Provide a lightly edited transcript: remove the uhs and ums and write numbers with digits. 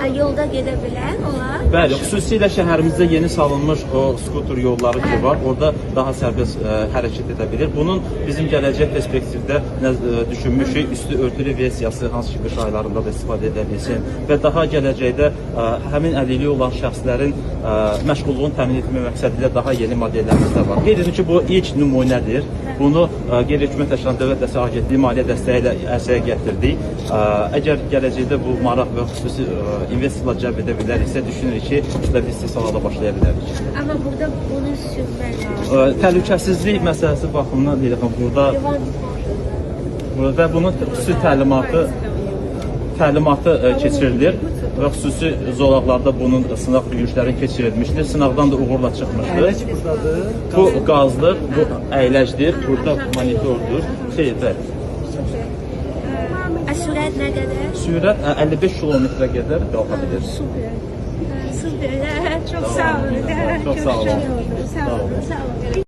Yolda gedə bilən olar. Bəli, xüsusilə şəhərimizdə yeni salınmış o skuter yolları ki var, orada daha sərbəst hərəkət edə bilir. Bunun bizim gələcək perspektivdə düşünmüşük, üstü örtülü versiyası hansı ki qış aylarında da istifadə edə bilsin və daha gələcəkdə həmin əlilliyi olan şəxslərin məşğulluğunu təmin etmək məqsədilə daha yeni modellərimiz də var. Qeyd edim ki, bu ilk nümunədir. Bunu Qeyri-Hökumət Təşkilatı Dövlət Dəstək Agentliyi maliyyə dəstəyi ilə ərsəyə gətirdik. Əgər gələcəkdə bu maraq və xüsusi investorlar cəlb edə biləriksə, düşünürük ki, kütləvi istehsala da başlaya bilərik. Amma burada bunu sürmək lazım. Təhlükəsizlik məsələsi baxımından deyirəm, burada bunun xüsusi təlimatı keçirilir və xüsusi zolaqlarda bunun sınaq yürüyüşləri keçirilmişdir. Sınaqdan da uğurla çıxmışdır. Əyləc buradadır. Bu qazdır, bu əyləcdir, burada monitordur. Xeyr, Sürət nə qədər? Sürət 55 kilometrə qədər qalxa bilir. Super. Super. Çox sağ olun. Çox sağ olun. Sağ olun. Sağ olun.